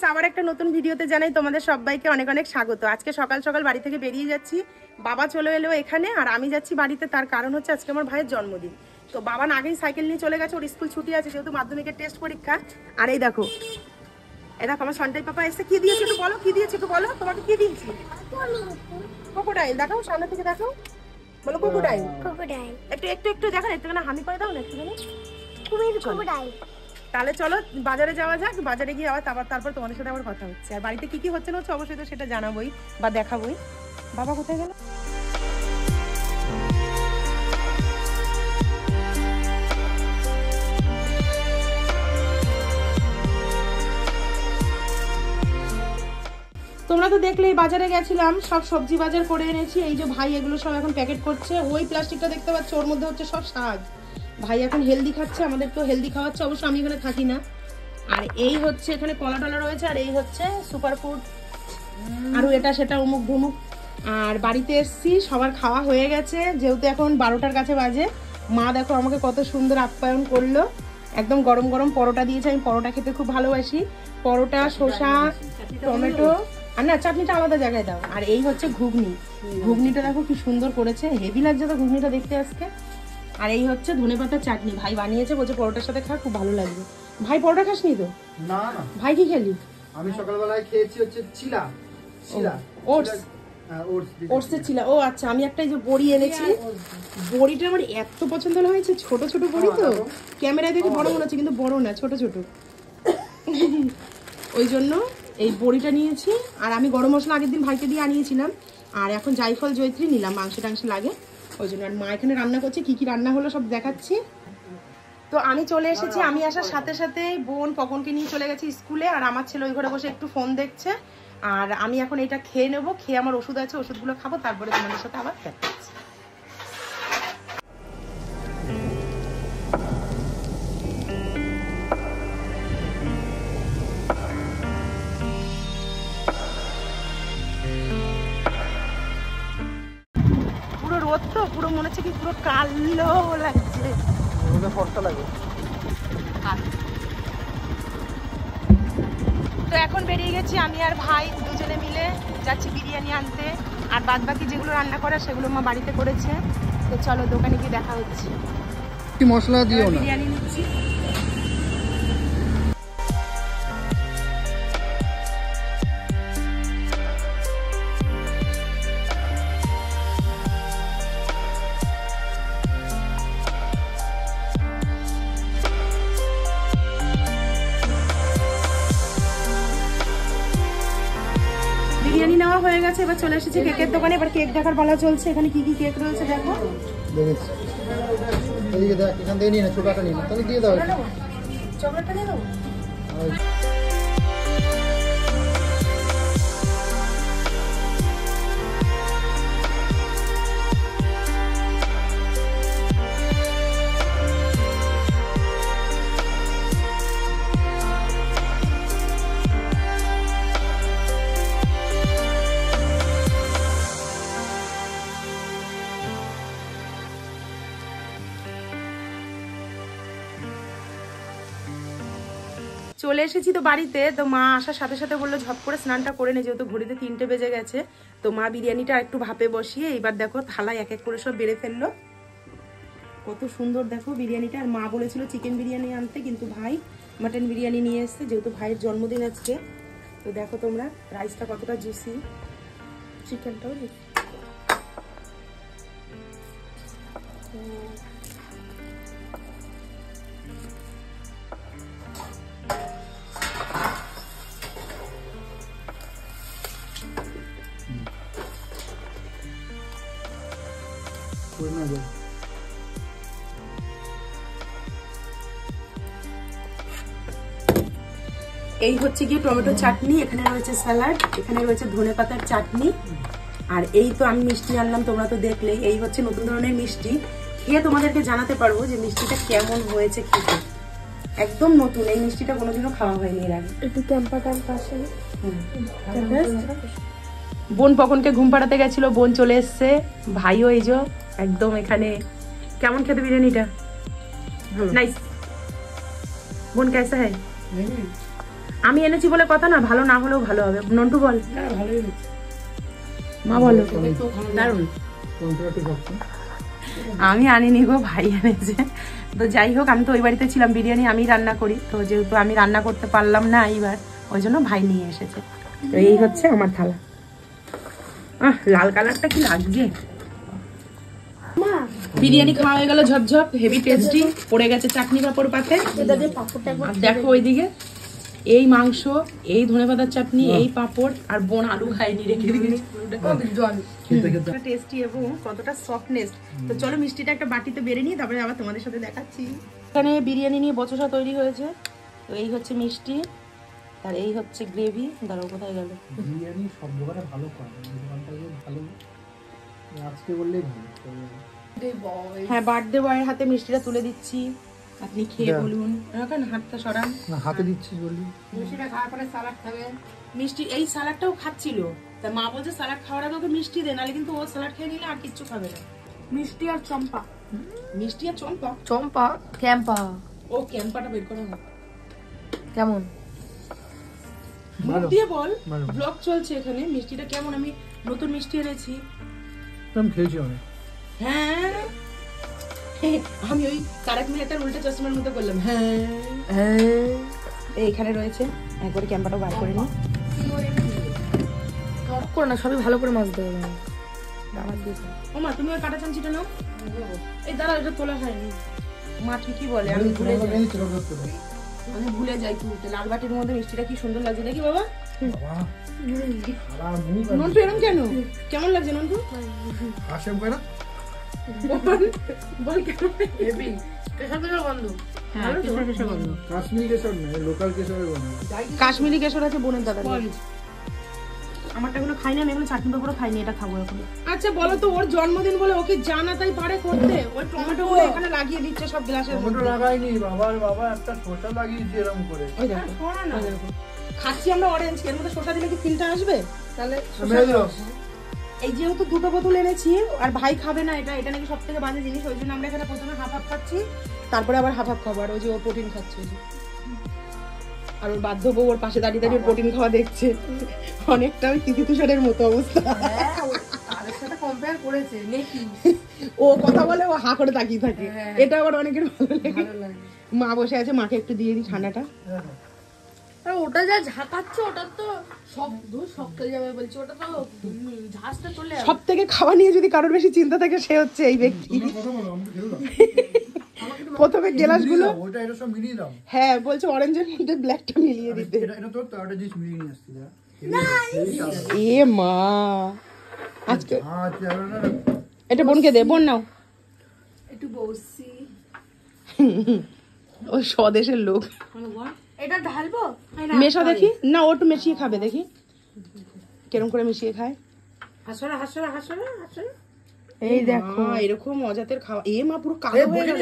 Friends আবার একটা নতুন ভিডিওতে জানাই তোমাদের সবাইকে অনেক অনেক স্বাগত। আজকে সকাল সকাল বাড়ি থেকে বেরিয়ে যাচ্ছি, বাবা চলে এলো এখানে আর আমি যাচ্ছি বাড়িতে। তার কারণ হচ্ছে আজকে আমার ভাইয়ের জন্মদিন। তো বাবা আগেই সাইকেল নিয়ে চলে গেছে, ওর স্কুল ছুটি আছে যেহেতু মাধ্যমিকের টেস্ট পরীক্ষা। আর এই দেখো আমার সন্টাই পাপা এসে কি দিয়েছে একটু বলো, কি দিয়েছে একটু বলো, তোমাকে কি দিয়েছি? ক্রোকোডাইল দেখাও, সামনে থেকে দেখাও, বলো ক্রোকোডাইল। ক্রোকোডাইল একটু একটু একটু দেখান, একটুখানি হামি করে দাও না একটুখানি। ক্রোকোডাইল। তাহলে চলো বাজারে যাওয়া যাক, বাজারে গিয়ে আবার তারপর তোমাদের সাথে আবার কথা হচ্ছে। আর বাড়িতে কি কি হচ্ছে না হচ্ছে অবশ্যই তো সেটা জানাবোই বা দেখাবোই। বাবা কোথায় গেল? তোমরা তো দেখলেই বাজারে গেছিলাম, সব সবজি বাজার করে এনেছি। এই যে ভাই এগুলো সব এখন প্যাকেট করছে। ওই প্লাস্টিকটা দেখতে পাচ্ছ, ওর মধ্যে হচ্ছে সব শাক। ভাই এখন হেলদি খাচ্ছে, আমাদেরকেও হেলদি খাওয়াচ্ছে। অবশ্য আমি এখানে থাকি না। আর এই হচ্ছে এখানে কলা টলা রয়েছে, আর এই হচ্ছে সুপার ফুড, আর এটা সেটা অমুক ধুমুক। আর বাড়িতে এসছি, সবার খাওয়া হয়ে গেছে যেহেতু এখন 12টার কাছে বাজে। মা দেখো আমাকে কত সুন্দর আপ্যায়ন করলো, একদম গরম গরম পরোটা দিয়েছে। আমি পরোটা খেতে খুব ভালোবাসি। পরোটা, শসা, টমেটো, আর না চাটনিটা আলাদা জায়গায় দাও। আর এই হচ্ছে ঘুগনি, ঘুগনিটা দেখো কি সুন্দর করেছে, হেভি লাগছে তো ঘুগনিটা দেখতে আজকে। আর এই হচ্ছে ধনেপাতার চাটনি, ভাই বানিয়েছে, বলছে পরোটার সাথে খা, খুব ভালো লাগবে। ভাই পরোটা খাসনি তো? না না। ভাই কি খেলি? আমি সকালবেলায় খেয়েছি হচ্ছে চিলা, ওটস, ওটসের চিলা। ও আচ্ছা, আমি একটা এই যে বড়ি এনেছি, বড়িটা আমার এত পছন্দ হয়েছে। ছোট ছোট বড়ি তো, ক্যামেরায় দেখে বড় মনে হচ্ছে কিন্তু বড় না, ছোট ছোট। ওই জন্য এই বড়িটা নিয়েছি। আর আমি গরম মশলা আগের দিন ভাইকে দিয়ে আনিয়েছিলাম। আর এখন জায়ফল জয়ত্রী নিলাম, মাংস টাংস লাগে ওই জন্য। আর মা এখানে রান্না করছে, কি কি রান্না হলো সব দেখাচ্ছি। তো আমি চলে এসেছি, আমি আসার সাথে সাথে বোন পকনকে নিয়ে চলে গেছি স্কুলে। আর আমার ছেলে ওই ঘরে বসে একটু ফোন দেখছে। আর আমি এখন এটা খেয়ে নেবো, খেয়ে আমার ওষুধ আছে, ওষুধগুলো খাবো, তারপরে তোমাদের সাথে আবার দেখা হচ্ছে। পুরো রোদ তো, পুরো মনে হচ্ছে কি পুরো কালো লাগছে, ফর্সা লাগে। তো এখন বেরিয়ে গেছি আমি আর ভাই দুজনে মিলে, যাচ্ছি বিরিয়ানি আনতে। আর বাদ বাকি যেগুলো রান্না করা সেগুলো মা বাড়িতে করেছে। তো চলো দোকানে গিয়ে দেখা হচ্ছে। কি মশলা দিও না, বিরিয়ানি নিচ্ছি। বিরিয়ানি নেওয়া হয়ে গেছে, এবার চলে এসেছি কেকের দোকানে। এবার কেক দেখার পালা চলছে। এখানে কি কি কেক রয়েছে দেখো। এদিকে দেখ, এখান থেকে নিয়ে না, ছোটটা নিয়ে না, তাহলে দিয়ে দাও। চকলেটটা দিয়ে দাও। চলে এসেছি তো বাড়িতে। তো মা আসার সাথে সাথে বললো ঝপ করে স্নানটা করে নে, যেহেতু ঘড়িতে 3টে বেজে গেছে। তো মা বিরিয়ানিটা একটু ভাপে বসিয়ে এইবার দেখো থালায় এক এক করে সব বেড়ে ফেললো। কত সুন্দর দেখো বিরিয়ানিটা। আর মা বলেছিল চিকেন বিরিয়ানি আনতে, কিন্তু ভাই মাটন বিরিয়ানি নিয়ে এসছে যেহেতু ভাইয়ের জন্মদিন আজকে। তো দেখো তোমরা রাইসটা কতটা জুসি, চিকেনটাও এই হচ্ছে গিয়ে টমেটো চাটনি, এখানে রয়েছে স্যালাড, এখানে রয়েছে ধনেপাতার চাটনি। আর এই তো আমি মিষ্টি আনলাম, তোমরা তো দেখলে। এই হচ্ছে নতুন ধরনের মিষ্টি, খেয়ে তোমাদেরকে জানাতে পারবো যে মিষ্টিটা কেমন হয়েছে খেতে। একদম নতুন, এই মিষ্টিটা কোনোদিনও খাওয়া হয়নি এর আগে। একটু টেম্পারটার পাশে বোন পকনকে ঘুম পাড়াতে গেছিল, বোন চলে এসছে, ভাইও এই যে একদম এখানে। কেমন খেতে বিরিয়ানিটা? নাইস। বোন কেসা হ্যাঁ? আমি এনেছি বলে কথা না, ভালো না হলেও ভালো হবে। নন্টু বল। ভালোই মা বলো। দারুন। আমি আনিনি গো, ভাই এনেছে। তো যাই হোক, আমি তো ওই বাড়িতে ছিলাম, বিরিয়ানি আমি রান্না করি, তো যেহেতু আমি রান্না করতে পারলাম না এইবার, ওই জন্য ভাই নিয়ে এসেছে। তো এই হচ্ছে আমার থালা। লাল কালারটা কি লাগছে। বিরিয়ানি খাওয়া হয়ে গেল ঝপঝপ, হেভি টেস্টি। পড়ে গেছে চাটনি পাপড় পাতে। দেখো ওইদিকে এই মাংস, এই ধনেপাতার চাটনি, এই পাপড়, আর বোন আলু খাইনি, রেখে দিয়েছি টেস্টি এবং কতটা সফটনেস। তো চলো মিষ্টিটা একটা বাটিতে বেড়ে নিই, তারপরে আবার তোমাদের সাথে দেখাচ্ছি। এখানে বিরিয়ানি নিয়ে বচসা তৈরি হয়েছে। তো এই হচ্ছে মিষ্টি, আর এই হচ্ছে গ্রেভি। দাঁড়াও, কোথায় গেল? বিরিয়ানি সব দোকানে ভালো করে, ভালো আজকে বললেই ভালো। হ্যাঁ, বার্থডে বয়ের হাতে মিষ্টিটা তুলে দিচ্ছি, আপনি খেয়ে বলুন। এখন হাতটা সরান। না, হাতে দিচ্ছি বললি। মিষ্টিটা খাওয়ার পরে সালাড খাবে। মিষ্টি এই সালাডটাও খাচ্ছিল, তা মা বলছে সালাড খাওয়ার আগে ওকে মিষ্টি দে, নাহলে কিন্তু ও সালাড খেয়ে নিলে আর কিচ্ছু খাবে না। মিষ্টি আর চম্পা। মিষ্টি আর চম্পা? চম্পা ক্যাম্পা। ও ক্যাম্পাটা বের করা হোক। কেমন মুখ দিয়ে বল, ব্লগ চলছে এখানে। মিষ্টিটা কেমন? আমি নতুন মিষ্টি এনেছি। আমি খেয়েছি অনেক। হ্যাঁ, আমি ওই তারক মেহতার উল্টা চশমার মতো করলাম। হ্যাঁ, এইখানে রয়েছে, একবার ক্যাম্পাটা বার করে নি। করে না, সবই ভালো করে মাছ দেবে। ও মা, তুমি ওই কাটা চামচিটা নাও। এই দাঁড়া, এটা তোলা হয়নি। মা ঠিকই বলে, আমি ভুলে যাই। আমি ভুলে যাই তুলতে। লাল বাটির মধ্যে মিষ্টিটা কি সুন্দর লাগছে দেখি বাবা। নন্টু এরকম কেন? কেমন লাগছে নন্টু? আসে কেন? বল কেমন? হেভি কেশর গন্ধ। হ্যাঁ, কেশর গন্ধ। কাশ্মীরি কেশর না, লোকাল কেশরের গন্ধ। কাশ্মীরি কেশর আছে বোনের দাদা। আমারটা এগুলো খাই না, আমি এগুলো চাটনি পাপড়ও খাইনি, এটা খাবো এখন। আচ্ছা বলো তো, ওর জন্মদিন বলে ওকে জানা তাই পারে করতে? ওই টমেটো গুলো এখানে লাগিয়ে দিচ্ছে সব গ্লাসের মধ্যে। টমেটো লাগাইনি, বাবা একটা শসা লাগিয়েছি এরকম করে। ওই দেখো, খাচ্ছি আমরা অরেঞ্জ, এর মধ্যে শসা দিলে কি ফিলটা আসবে? তাহলে এই যেহেতু দুটো বোতল এনেছি, আর ভাই খাবে না এটা, এটা নাকি সব থেকে বাজে জিনিস, ওই জন্য আমরা এখানে প্রথমে হাফ হাফ খাচ্ছি, তারপরে আবার হাফ হাফ খাবো। আর ওই যে ও প্রোটিন খাচ্ছে, আর ওর বাধ্য বউ ওর পাশে দাঁড়িয়ে দাঁড়িয়ে প্রোটিন খাওয়া দেখছে। অনেকটা ওই তিথি তুষারের মতো অবস্থা। তাদের সাথে কম্পেয়ার করেছে নাকি? ও কথা বলে, ও হা করে তাকিয়ে থাকে। এটা আবার অনেকের ভালো লাগে। মা বসে আছে, মাকে একটু দিয়ে দিই ঠান্ডাটা। আর ওটা যা ঝাঁকাচ্ছে, ওটা তো সব দূর শক্ত যাবে বলছে। ওটা তো ঝাঁজটা চলে যাবে। সব থেকে খাওয়া নিয়ে যদি কারোর বেশি চিন্তা থাকে, সে হচ্ছে এই ব্যক্তি। প্রথমে গ্লাস গুলো, হ্যাঁ বলছে অরেঞ্জের মধ্যে ব্ল্যাকটা মিলিয়ে দিতে। এ মা, আজকে এটা বোনকে দে, বোন নাও একটু বসছি। ও স্বদেশের লোক। এটা ঢালবো মেশা দেখি না, ও একটু মিশিয়ে খাবে দেখি কেরম করে মিশিয়ে খায়। হাসরা হাসরা হাসরা হাসরা। এই দেখো এরকম অজাতের খাওয়া। এ মা পুরো কালো হয়ে গেল।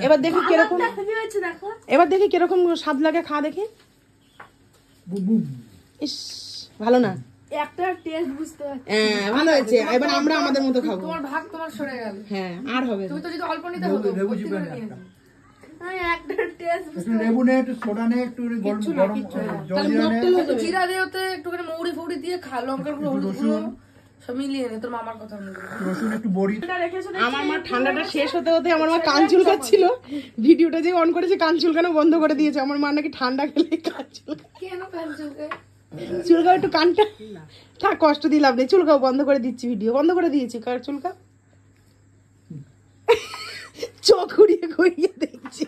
এবার দেখি কিরকম, এবার দেখি কিরকম স্বাদ লাগে, খা দেখি। ইস, ভালো না? একটা টেস্ট বুঝতে পারছি। হ্যাঁ ভালো হয়েছে। এবার আমরা আমাদের মতো খাবো। তোমার ভাগ তোমার সরে গেল। হ্যাঁ, আর হবে তুমি তো যদি অল্প নিতে হতো। আমি একটা টেস্ট বুঝতে লেবু নে, একটু সোডা নে, একটু গরম জল দিয়ে জিরা দিয়ে ওতে একটুখানি মৌরি ফৌরি দিয়ে খা, লঙ্কা গুঁড়ো, হলুদ গুঁড়ো সব মিলিয়ে নে। তোর মামার কথা মনে করে রসুন একটু বড়ি। আমার মা ঠান্ডাটা শেষ হতে হতে আমার মা কান চুলকাচ্ছিল। ভিডিওটা যে অন করেছে, কান চুলকানো বন্ধ করে দিয়েছে। আমার মা নাকি ঠান্ডা খেলে কান চুলকায়। কেন কান চুলকায়? চুলকাও একটু কানটা, থাক কষ্ট দিলাম নেই, চুলকাও বন্ধ করে দিচ্ছি, ভিডিও বন্ধ করে দিয়েছি। কার চুলকা? চোখ ঘুরিয়ে ঘুরিয়ে দেখছি।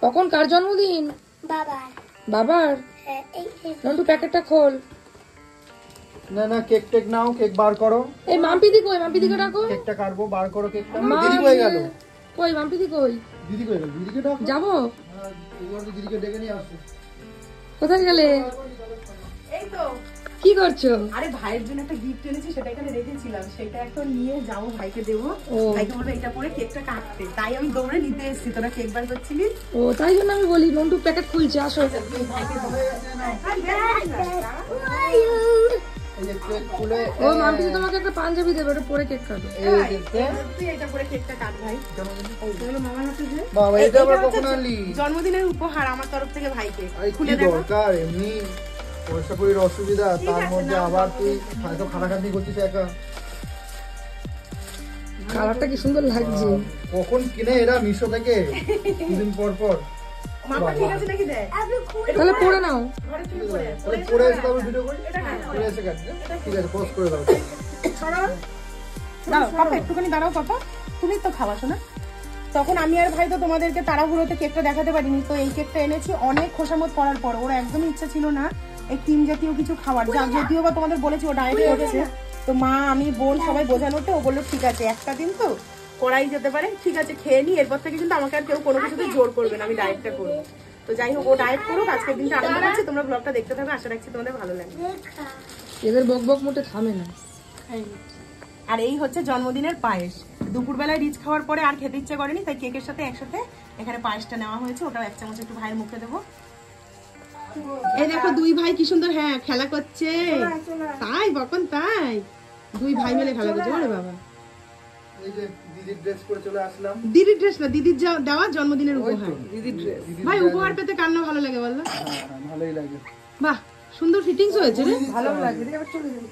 কখন কার জন্মদিন? বাবার। নন্টু প্যাকেটটা খোল। না না, কেক টেক নাও, কেক বার করো। এই মাম্পিদি কই? মাম্পিদিকে ডাকো। কেকটা কাটবো, বার করো কেকটা। দিদি কই গেল? কই মাম্পিদি কই? দিদি কই গেল? দিদিকে ডাকো। যাবো। দিদিকে ডেকে নিয়ে আসো। কোথায় গেলে? এই তো কি করছো? আরে ভাইয়ের জন্য একটা গিফট এনেছি, সেটা এখানে রেখেছিলাম, সেটা এখন নিয়ে যাবো, ভাইকে দেবো। ভাইকে বলবো এটা পরে কেকটা কাটতে, তাই আমি দৌড়ে নিতে এসেছি। তোরা কেক বার করছিলিস? ও তাই জন্য আমি বলি নন্টু প্যাকেট খুলছে, আসো। এই যে কেক খুলে ও মাম্পি তোমাকে একটা পাঞ্জাবি দেবে, ওটা পরে কেক কাটো। এই দেখতে তুই এটা করে কেকটা কাট ভাই। এগুলো মামার হাতে দে। বাবা এটা আবার এটা হচ্ছে কখন আনলি? জন্মদিনের উপহার আমার তরফ থেকে ভাইকে। আরে কি খুলে দেখো। দরকার এমনি পয়সা কড়ির অসুবিধা, তার মধ্যে আবার তুই হয়তো খাটাখাটি করছিস একা। কালারটা কি সুন্দর লাগছে। কখন কিনে এরা মিশো থেকে দুদিন পর পর। মামা ঠিক আছে নাকি দেখ? তাহলে পরে নাও। ঘরে চলে পড়ে। তাহলে পরে এসে তারপর ভিডিও করি। পরে এসে কাটবে। ঠিক আছে পোস্ট করে দাও। দাঁড়াও পাপা, একটুখানি দাঁড়াও পাপা, তুমি তো খাওয়া শোনা। তখন আমি আর ভাই তো তোমাদেরকে তাড়াহুড়োতে কেকটা দেখাতে পারিনি, তো এই কেকটা এনেছি অনেক খোসামত করার পর। ওর একদমই ইচ্ছা ছিল না এই ক্রিম জাতীয় কিছু খাবার, যদিও বা তোমাদের বলেছি ও ডায়েট করেছে। তো মা আমি বোন সবাই বোঝানোতে ও বললো ঠিক আছে একটা দিন তো করাই যেতে পারে, ঠিক আছে খেয়ে নি, এরপর থেকে কিন্তু আমাকে আর কেউ কোনো কিছুতে জোর করবে না, আমি ডায়েটটা করবো। তো যাই হোক ও ডায়েট করুক, আজকের দিনটা আনন্দ করছি। তোমরা ব্লগটা দেখতে থাকো, আশা রাখছি তোমাদের ভালো লাগবে। এদের বক বক মোটে থামে না। আর এই হচ্ছে জন্মদিনের পায়েস। দুপুরবেলায় রিচ খাওয়ার পরে আর খেতে ইচ্ছে করেনি, তাই কেকের সাথে একসাথে এখানে পায়েসটা নেওয়া হয়েছে। ওটাও এক চামচ একটু ভাইয়ের মুখে দেবো। এই দেখো দুই ভাই কি সুন্দর হ্যাঁ খেলা করছে। তাই বকন, তাই দুই ভাই মিলে খেলা করছে। ওরে বাবা, এই যে দিদির ড্রেস পরে চলে আসলাম। দিদির ড্রেস না, দিদির দেওয়া জন্মদিনের ওই উপহার। তো দিদির ড্রেস। ভাই উপহার পেতে কার না ভালো লাগে বললো? ভালোই লাগে। বাহ সুন্দর ফিটিংস হয়েছে রে। ভালো লাগে। এবার চলে যাবে।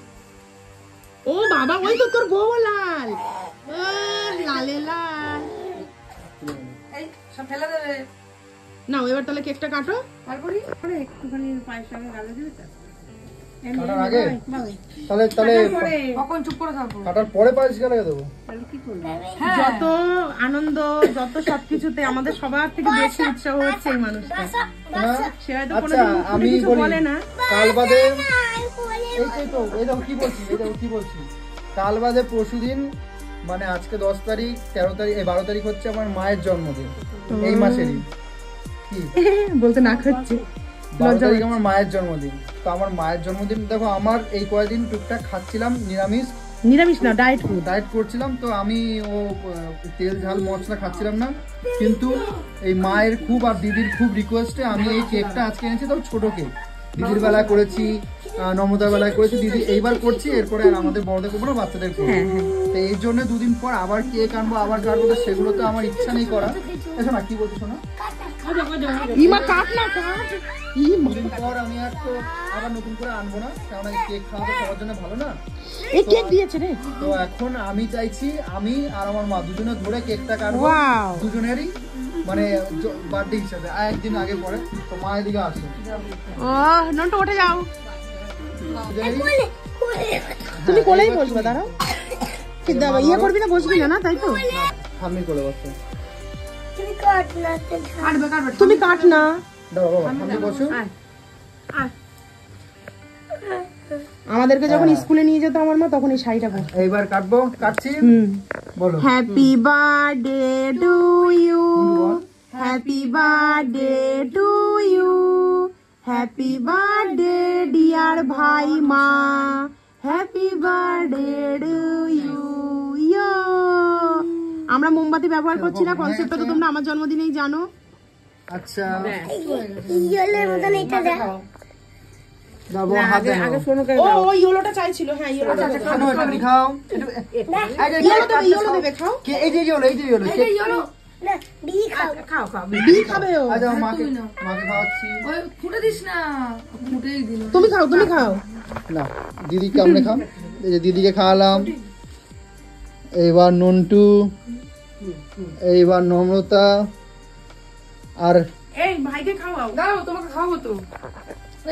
ও বাবা, ওই তো তোর বউ লাল। লালে লাল। এই সব ফেলে দেবে। নাও এবার তাহলে কেকটা কাটো। তারপরে একটুখানি পায়েস সঙ্গে গালে দিবে তো। কাটার আগে তাহলে কখন চুপ করে থাকবো। কাটার পরে পায়েস গেলে দেবো। যত আনন্দ যত সবকিছুতে আমাদের সবার থেকে বেশি উৎসাহ হচ্ছে এই মানুষটা। সে হয়তো আচ্ছা কোনোদিন মুখ ফুটে আমি কিছু বলি বলে না। কাল বাদে এই দেখো কি বলছি, এই দেখো কি বলছি, কাল বাদে পরশুদিন মানে আজকে 10 তারিখ 13 তারিখ 12 তারিখ হচ্ছে আমার মায়ের জন্মদিন এই মাসেরই। কি বলতে না খাচ্ছে। 12 তারিখ আমার মায়ের জন্মদিন। তো আমার মায়ের জন্মদিন দেখো আমার এই কয়েকদিন টুকটাক খাচ্ছিলাম নিরামিষ, নিরামিষ না ডায়েট ফুড। ডায়েট করছিলাম। তো আমি তেল ঝাল মশলা খাচ্ছিলাম না, কিন্তু এই মায়ের খুব আর দিদির খুব রিকোয়েস্টে আমি এই কেকটা আজকে এনেছি। তো ছোট কেক দিদির বেলায় করেছি, নমতার বেলায় করেছি, দিদি এইবার করছি, এরপরে আর আমাদের বড়দের করবো না, বাচ্চাদের করবো। তো এই জন্য দুদিন পর আবার কেক আনবো, আবার কাটবো। তো সেগুলো তো আমার ইচ্ছা নেই করা। এসো না, কি বলছো শোনো, ইমা কাট না কাট। দুদিন পর আমি আর তো আবার নতুন করে আনবো না, কারণ এই কেক খাওয়া তো সবার জন্য ভালো না। এই কেক দিয়েছে রে। তো এখন আমি চাইছি আমি আর আমার মা দুজনে ধরে কেকটা কাটবো, ওয়াও। দুজনেরই মানে বার্থডে হিসাবে। আর একদিন আগে পরে তো মা এদিকে আসে, ও নন্টু উঠে যাও। দুজনেরই- তুমি কোলেই এবার বসবে, তুমি- দাঁড়াও। কি দাও ইয়ে করবি না, বসবি না, তাই তো? ঠাম্মি কোলে বসো। কাটবে কাটবে। তুমি কাট না। দাও বাবা ঠাম্মি বসো। আমাদেরকে যখন স্কুলে নিয়ে যেত আমার মা, তখন এই শাড়িটা পরতো। এইবার কাটবো, কাটছি, বলো। Happy birthday to you, happy birthday to you, happy birthday dear ভাই মা, হ্যাপি বার্থডে টু ইউ। ইয়ো আমরা মোমবাতি ব্যবহার করছি না, কনসেপ্টটা তো তোমরা আমার জন্মদিনেই জানো। আচ্ছা ও ও ইয়েলোটা চাইছিল। হ্যাঁ ইয়েলোটা খাও, একটুখানি খাও। ইয়েলো দেবে, খাও। এই যে ইয়েলো, এই যে ইয়েলো। খাও খাও, বি খাবে ও। আচ্ছা মাকে খাওয়াচ্ছি। ওই ফুটে দিস না, ফুটেই দিল। তুমি খাও, তুমি খাও। না দিদি কেমনে খাও, এই যে দিদিকে খাওয়ালাম। এইবার নন্টু, এইবার নম্রতা, আর এই ভাইকে খাওয়াও। দাও তোমাকে খাওয়াবো তো।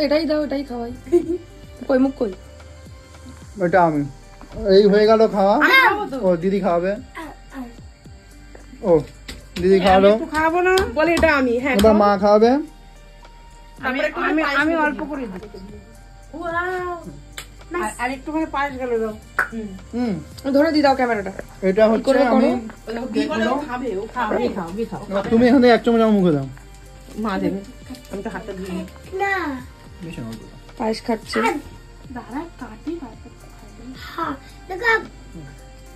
এটাই দাও, এটাই খাওয়াই। কই মুখ কই। এটা আমি। এই হয়ে গেল খাওয়া। আমি খাবো তো। ও দিদি খাওয়াবে। ও দিদি খাওয়ালো, একটু খাবো না বলে এটা আমি। হ্যাঁ এবার মা খাওয়াবে। আমি অল্প করে দিই। আর একটুখানি পায়েস গেল দাও। ধরে দি দাও ক্যামেরাটা। এটা হচ্ছে আমি খাবে, ও খাবে। খাও, খাও। তুমি এখানে এক চামচ আমার মুখে দাও। মা দেবে, আমি তো হাতটা ধুই। পায়েস খাচ্ছে।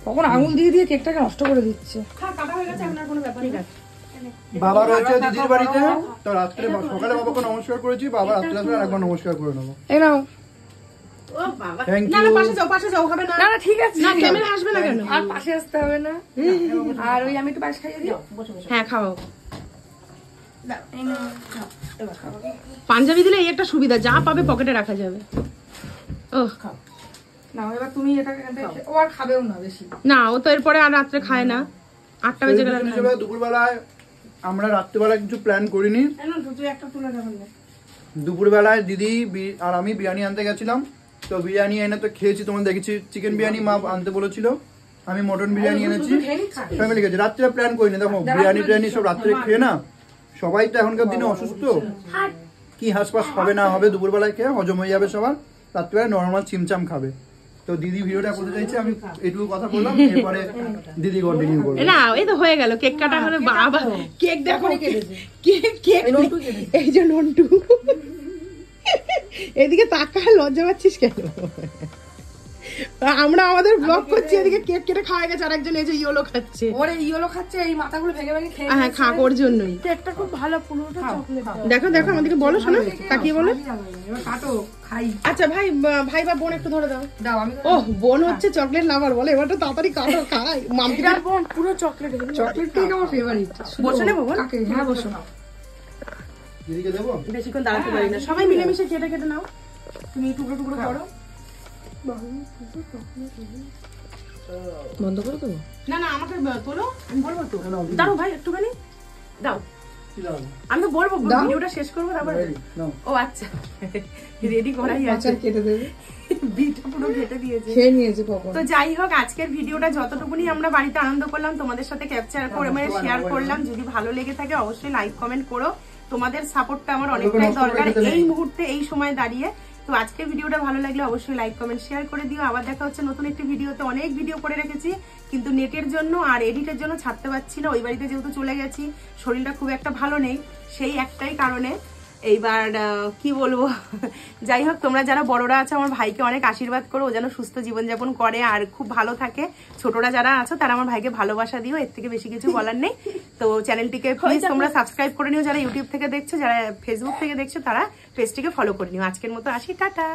কখন আঙুল দিয়ে দিয়ে কেকটাকে নষ্ট করে দিচ্ছে। কাটা হয়ে গেছে, এখন আর কোনো ব্যাপার নেই। বাবা রয়েছে দিদির বাড়িতে, তো রাত্রে সকালে বাবাকে নমস্কার করেছি, বাবা রাত্রে আসলে আরেকবার নমস্কার করে নেবো। এই নাও। ও বাবা, থ্যাংক না ইউ। না পাশে যাও হবে না। না না ঠিক আছে, না ক্যামেরা আসবে না কেন? আর পাশে আসতে হবে না। আর ওই আমি একটু পায়েস খাইয়ে দিই। হ্যাঁ খাওয়াও। দাও, এই নাও, খাও। এবার খাও। পাঞ্জাবি দিলে এই একটা সুবিধা, যা পাবে পকেটে রাখা যাবে। ও নাও, এবার তুমি এটা ও আর খাবেও না বেশি। না, ও তো এরপরে আর রাত্রে খায় না, 8টা বেজে গেলে খায়। হিসেবে দুপুরবেলায় আমরা রাত্রিবেলায় কিছু প্ল্যান করিনি। তুই একটা তুলে দেবেন না। দুপুরবেলায় দিদি আর আমি বিরিয়ানি আনতে গেছিলাম, তো বিরিয়ানি এনে তো খেয়েছি, তোমার দেখেছি চিকেন বিরিয়ানি মা আনতে বলেছিল, আমি মটন বিরিয়ানি এনেছি, ফ্যামিলি খেয়েছি। রাত্রে প্ল্যান করিনি, দেখো বিরিয়ানি টিরিয়ানি সব রাত্রে খেয়ে না, সবাই তো এখনকার দিনে অসুস্থ, কি হাঁসফাঁস হবে না হবে, দুপুরবেলায় খেয়ে হজম হয়ে যাবে সবার, রাত্রিবেলায় নর্মাল চিমচাম খাবে। তো দিদি ভিডিওটা করতে চাইছে, আমি এইটুকু কথা বললাম, এরপরে দিদি কন্টিনিউ করবে। না এই তো হয়ে গেল, কেক কাটা হলে বাবা কেক দেখো, কেক এই যে নন্টু এদিকে তাকা, লজ্জা পাচ্ছিস কেন? আমরা আমাদের ব্লগ করছি, এদিকে কেক কেটে খাওয়া গেছে, আর একজন এই যে ইয়েলো খাচ্ছে। ওরে ইয়েলো খাচ্ছে, এই মাথাগুলো ভেঙে ভেঙে খেয়ে হ্যাঁ খাক ওর জন্যই। কেকটা খুব ভালো, পুরোটা চকলেট। দেখো দেখো আমাদেরকে বলো, শোনো তাকিয়ে বলো। এবার কাটো, খাই। আচ্ছা ভাই বা বোন একটু ধরে দাও। দাও, আমি ও বোন হচ্ছে চকলেট লাভার, বলে এবার তো তাড়াতাড়ি কাটো, খাই মামকি। এটার বোন পুরো চকলেট, চকলেট কেক আমার ফেভারিট। বসে নেবো বোন? কাকে? হ্যাঁ বসো। দিদিকে দেবো? বেশিক্ষণ দাঁড়াতে পারি না, সবাই মিলেমিশে কেটে কেটে নাও। তুমি টুকরো টুকরো করো। বন্ধ করে দেবো? না না আমাকে তোলো, আমি বলবো তো। দাঁড়ো ভাই একটুখানি দাও, কি দাও? আমি তো বলবো, ভিডিওটা শেষ করবো তারপর। Ready? নাও। ও আচ্ছা রেডি করাই আছে, কেটে দেবে, বিটটা পুরো কেটে দিয়েছে। খেয়ে নিয়েছে কখন। তো যাই হোক, আজকের ভিডিওটা যতটুকুনি আমরা বাড়িতে আনন্দ করলাম তোমাদের সাথে ক্যাপচার করে শেয়ার করলাম। যদি ভালো লেগে থাকে অবশ্যই লাইক কমেন্ট করো, তোমাদের সাপোর্টটা আমার অনেকটাই দরকার এই মুহূর্তে, এই সময় দাঁড়িয়ে। তো আজকের ভিডিওটা ভালো লাগলে অবশ্যই লাইক কমেন্ট শেয়ার করে দিও। আবার দেখা হচ্ছে নতুন একটি ভিডিওতে। অনেক ভিডিও করে রেখেছি, কিন্তু নেটের জন্য আর এডিটের জন্য ছাড়তে পারছি না। ওই বাড়িতে যেহেতু চলে গেছি, শরীরটা খুব একটা ভালো নেই, সেই একটাই কারণে। এইবার কি বলবো, যাই হোক তোমরা যারা বড়রা আছো আমার ভাইকে অনেক আশীর্বাদ করো, ও যেন সুস্থ জীবনযাপন করে আর খুব ভালো থাকে। ছোটরা যারা আছো তারা আমার ভাইকে ভালোবাসা দিও, এর থেকে বেশি কিছু বলার নেই। তো চ্যানেলটিকে প্লিজ তোমরা সাবস্ক্রাইব করে নিও, যারা ইউটিউব থেকে দেখছো, যারা ফেসবুক থেকে দেখছো তারা পেজটিকে ফলো করে নিও। আজকের মতো আসি, টাটা।